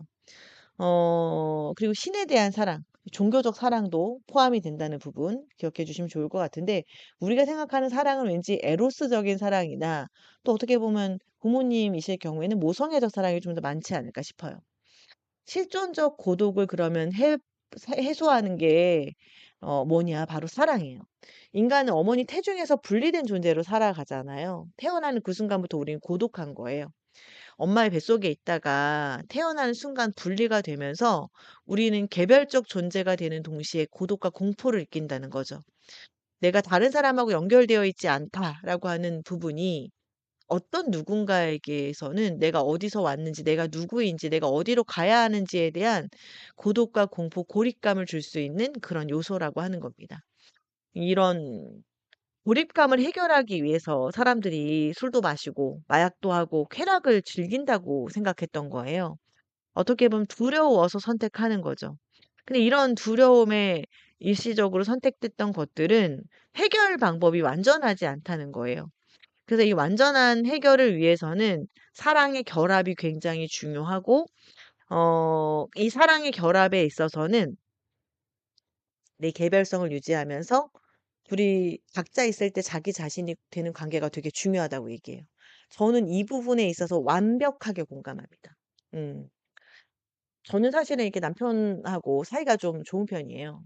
그리고 신에 대한 사랑, 종교적 사랑도 포함이 된다는 부분 기억해 주시면 좋을 것 같은데 우리가 생각하는 사랑은 왠지 에로스적인 사랑이나 또 어떻게 보면 부모님이실 경우에는 모성애적 사랑이 좀 더 많지 않을까 싶어요. 실존적 고독을 그러면 해소하는 게 뭐냐 바로 사랑이에요. 인간은 어머니 태중에서 분리된 존재로 살아가잖아요. 태어나는 그 순간부터 우리는 고독한 거예요. 엄마의 뱃속에 있다가 태어나는 순간 분리가 되면서 우리는 개별적 존재가 되는 동시에 고독과 공포를 느낀다는 거죠. '내가 다른 사람하고 연결되어 있지 않다.'라고 하는 부분이 어떤 누군가에게서는 내가 어디서 왔는지, 내가 누구인지, 내가 어디로 가야 하는지에 대한 고독과 공포, 고립감을 줄 수 있는 그런 요소라고 하는 겁니다. 이런 고립감을 해결하기 위해서 사람들이 술도 마시고 마약도 하고 쾌락을 즐긴다고 생각했던 거예요. 어떻게 보면 두려워서 선택하는 거죠. 근데 이런 두려움에 일시적으로 선택됐던 것들은 해결 방법이 완전하지 않다는 거예요. 그래서 이 완전한 해결을 위해서는 사랑의 결합이 굉장히 중요하고 이 사랑의 결합에 있어서는 내 개별성을 유지하면서 둘이 각자 있을 때 자기 자신이 되는 관계가 되게 중요하다고 얘기해요. 저는 이 부분에 있어서 완벽하게 공감합니다. 음. 저는 사실은 이렇게 남편하고 사이가 좀 좋은 편이에요.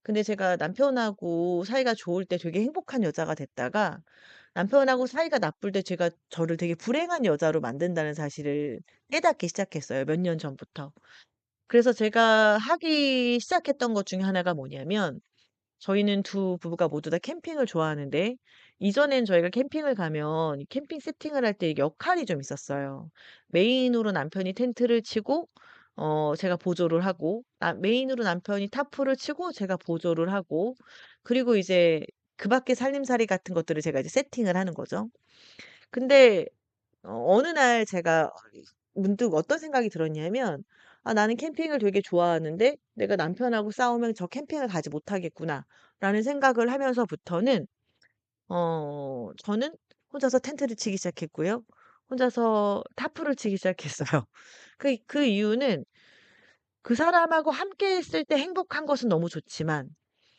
근데 제가 남편하고 사이가 좋을 때 되게 행복한 여자가 됐다가 남편하고 사이가 나쁠 때 제가 저를 되게 불행한 여자로 만든다는 사실을 깨닫기 시작했어요, 몇 년 전부터. 그래서 제가 하기 시작했던 것 중에 하나가 뭐냐면 저희는 두 부부가 모두 다 캠핑을 좋아하는데 이전엔 저희가 캠핑을 가면 이 캠핑 세팅을 할 때 역할이 좀 있었어요. 메인으로 남편이 텐트를 치고 제가 보조를 하고 메인으로 남편이 타프를 치고 제가 보조를 하고 그리고 이제 그밖에 살림살이 같은 것들을 제가 이제 세팅을 하는 거죠. 근데 어느 날 제가 문득 어떤 생각이 들었냐면 '아 나는 캠핑을 되게 좋아하는데 내가 남편하고 싸우면 저 캠핑을 가지 못하겠구나.'라는 생각을 하면서부터는 저는 혼자서 텐트를 치기 시작했고요. 혼자서 타프를 치기 시작했어요. 그 이유는 그 사람하고 함께 했을 때 행복한 것은 너무 좋지만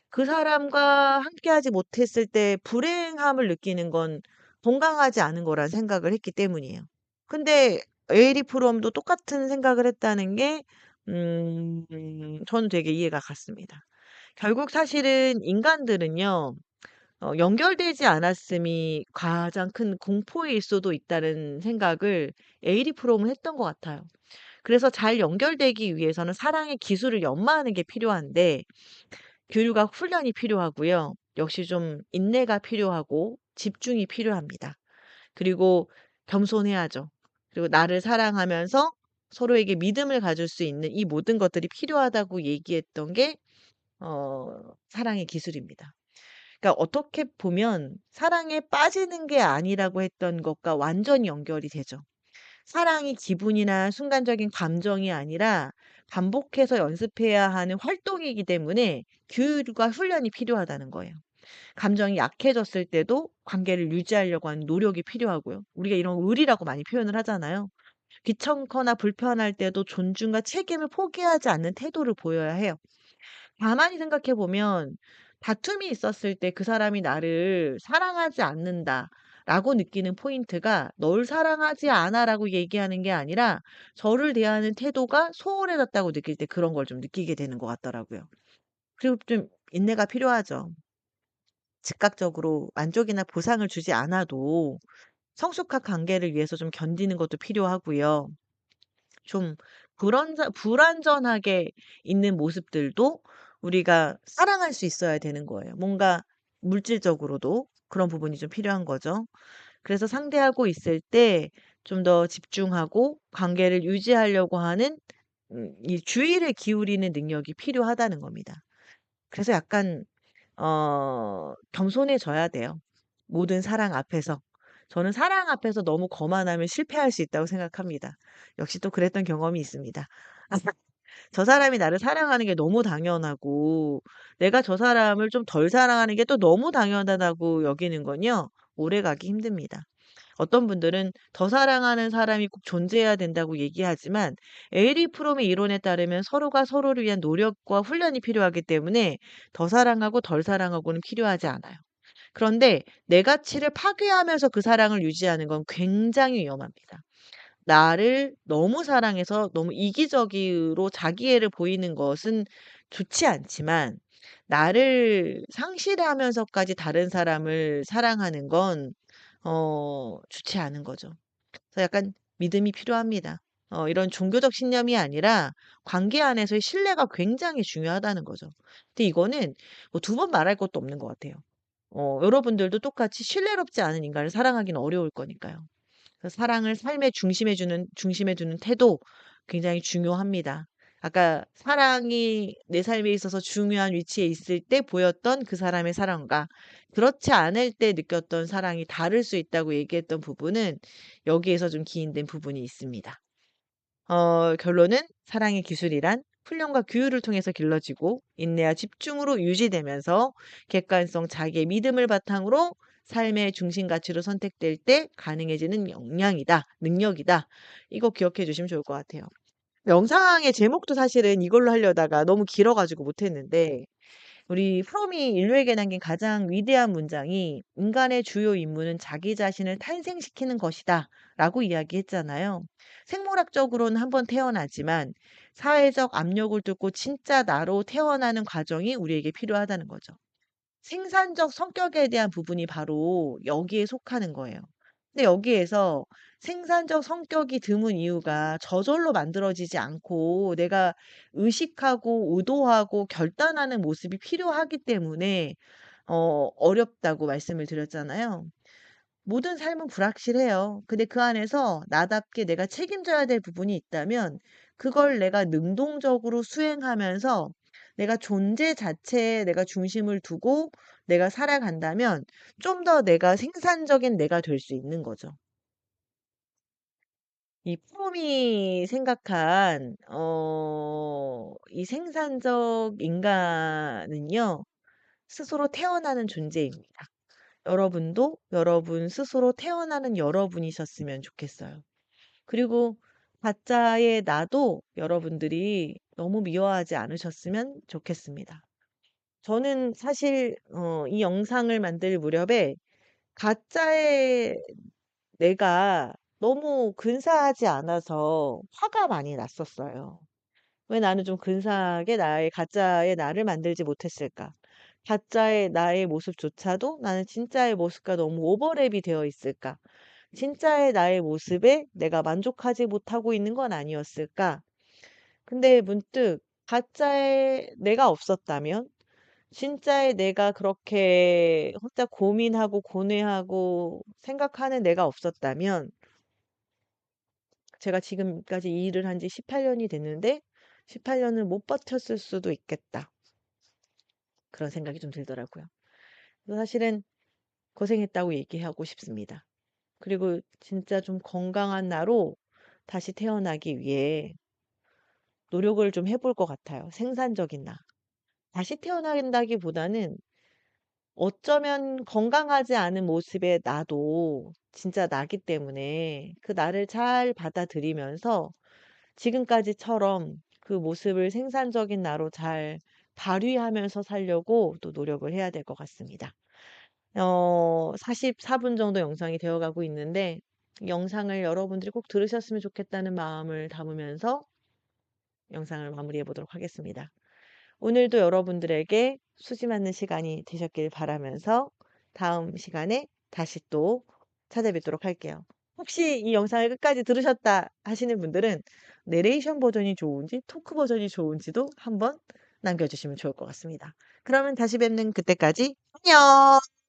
그 사람과 함께하지 못했을 때 불행함을 느끼는 건 건강하지 않은 거란 생각을 했기 때문이에요. 근데 에리 프롬도 똑같은 생각을 했다는 게 저는 되게 이해가 갔습니다. 결국 사실은 인간들은요. 연결되지 않았음이 가장 큰 공포일 수도 있다는 생각을 에이리 프롬은 했던 것 같아요. 그래서 잘 연결되기 위해서는 사랑의 기술을 연마하는 게 필요한데 교류가 훈련이 필요하고요. 역시 좀 인내가 필요하고 집중이 필요합니다. 그리고 겸손해야죠. 그리고 나를 사랑하면서 서로에게 믿음을 가질 수 있는 이 모든 것들이 필요하다고 얘기했던 게 사랑의 기술입니다. 그러니까 어떻게 보면 사랑에 빠지는 게 아니라고 했던 것과 완전히 연결이 되죠. 사랑이 기분이나 순간적인 감정이 아니라 반복해서 연습해야 하는 활동이기 때문에 교육과 훈련이 필요하다는 거예요. 감정이 약해졌을 때도 관계를 유지하려고 하는 노력이 필요하고요. 우리가 이런 의리라고 많이 표현을 하잖아요. 귀찮거나 불편할 때도 존중과 책임을 포기하지 않는 태도를 보여야 해요. 가만히 생각해 보면 다툼이 있었을 때 그 사람이 나를 사랑하지 않는다. 라고 느끼는 포인트가 "널 사랑하지 않아."라고 얘기하는 게 아니라 저를 대하는 태도가 소홀해졌다고 느낄 때 그런 걸 좀 느끼게 되는 것 같더라고요. 그리고 좀 인내가 필요하죠. 즉각적으로 만족이나 보상을 주지 않아도 성숙한 관계를 위해서 좀 견디는 것도 필요하고요. 좀 불완전하게 있는 모습들도 우리가 사랑할 수 있어야 되는 거예요. 뭔가 물질적으로도 그런 부분이 좀 필요한 거죠. 그래서 상대하고 있을 때 좀 더 집중하고 관계를 유지하려고 하는 이 주의를 기울이는 능력이 필요하다는 겁니다. 그래서 약간 겸손해져야 돼요. 모든 사랑 앞에서. 저는 사랑 앞에서 너무 거만하면 실패할 수 있다고 생각합니다. 역시 또 그랬던 경험이 있습니다. 저 사람이 나를 사랑하는 게 너무 당연하고 내가 저 사람을 좀 덜 사랑하는 게 또 너무 당연하다고 여기는 건요. 오래가기 힘듭니다. 어떤 분들은 더 사랑하는 사람이 꼭 존재해야 된다고 얘기하지만 에리 프롬의 이론에 따르면 서로가 서로를 위한 노력과 훈련이 필요하기 때문에 더 사랑하고 덜 사랑하고는 필요하지 않아요. 그런데 내 가치를 파괴하면서 그 사랑을 유지하는 건 굉장히 위험합니다. 나를 너무 사랑해서 너무 이기적으로 자기애를 보이는 것은 좋지 않지만 나를 상실하면서까지 다른 사람을 사랑하는 건 좋지 않은 거죠. 그래서 약간 믿음이 필요합니다. 이런 종교적 신념이 아니라 관계 안에서의 신뢰가 굉장히 중요하다는 거죠. 근데 이거는 뭐 두 번 말할 것도 없는 것 같아요. 여러분들도 똑같이 신뢰롭지 않은 인간을 사랑하기는 어려울 거니까요. 그래서 사랑을 삶의 중심에 두는 태도 굉장히 중요합니다. 아까 사랑이 내 삶에 있어서 중요한 위치에 있을 때 보였던 그 사람의 사랑과 그렇지 않을 때 느꼈던 사랑이 다를 수 있다고 얘기했던 부분은 여기에서 좀 기인된 부분이 있습니다. 결론은 사랑의 기술이란 훈련과 교육을 통해서 길러지고 인내와 집중으로 유지되면서 객관성, 자기의 믿음을 바탕으로 삶의 중심 가치로 선택될 때 가능해지는 역량이다, 능력이다. 이거 기억해 주시면 좋을 것 같아요. 영상의 제목도 사실은 이걸로 하려다가 너무 길어가지고 못했는데 우리 프롬이 인류에게 남긴 가장 위대한 문장이 "인간의 주요 임무는 자기 자신을 탄생시키는 것이다." 라고 이야기했잖아요. 생물학적으로는 한 번 태어나지만 사회적 압력을 뚫고 진짜 나로 태어나는 과정이 우리에게 필요하다는 거죠. 생산적 성격에 대한 부분이 바로 여기에 속하는 거예요. 근데 여기에서 생산적 성격이 드문 이유가 저절로 만들어지지 않고 내가 의식하고 의도하고 결단하는 모습이 필요하기 때문에 어렵다고 말씀을 드렸잖아요. 모든 삶은 불확실해요. 근데 그 안에서 나답게 내가 책임져야 될 부분이 있다면 그걸 내가 능동적으로 수행하면서 내가 존재 자체에 내가 중심을 두고 내가 살아간다면 좀 더 내가 생산적인 내가 될 수 있는 거죠. 이 프롬이 생각한 이 생산적 인간은요. 스스로 태어나는 존재입니다. 여러분도 여러분 스스로 태어나는 여러분이셨으면 좋겠어요. 그리고 가짜의 나도 여러분들이 너무 미워하지 않으셨으면 좋겠습니다. 저는 사실 이 영상을 만들 무렵에 가짜의 내가 너무 근사하지 않아서 화가 많이 났었어요. '왜 나는 좀 근사하게 나의 가짜의 나를 만들지 못했을까? 가짜의 나의 모습조차도 나는 진짜의 모습과 너무 오버랩이 되어 있을까? 진짜의 나의 모습에 내가 만족하지 못하고 있는 건 아니었을까?' 근데 문득 가짜의 내가 없었다면 진짜의 내가 그렇게 혼자 고민하고 고뇌하고 생각하는 내가 없었다면 제가 지금까지 이 일을 한 지 18 년이 됐는데 18 년을 못 버텼을 수도 있겠다. 그런 생각이 좀 들더라고요. 그래서 사실은 고생했다고 얘기하고 싶습니다. 그리고 진짜 좀 건강한 나로 다시 태어나기 위해 노력을 좀 해볼 것 같아요. 생산적인 나. 다시 태어난다기보다는 어쩌면 건강하지 않은 모습의 나도 진짜 나기 때문에 그 나를 잘 받아들이면서 지금까지처럼 그 모습을 생산적인 나로 잘 발휘하면서 살려고 또 노력을 해야 될 것 같습니다. 44분 정도 영상이 되어 가고 있는데 이 영상을 여러분들이 꼭 들으셨으면 좋겠다는 마음을 담으면서 영상을 마무리해 보도록 하겠습니다. 오늘도 여러분들에게 수지 맞는 시간이 되셨길 바라면서 다음 시간에 다시 또 찾아뵙도록 할게요. 혹시 이 영상을 끝까지 들으셨다 하시는 분들은 내레이션 버전이 좋은지 토크 버전이 좋은지도 한번 남겨주시면 좋을 것 같습니다. 그러면 다시 뵙는 그때까지 안녕!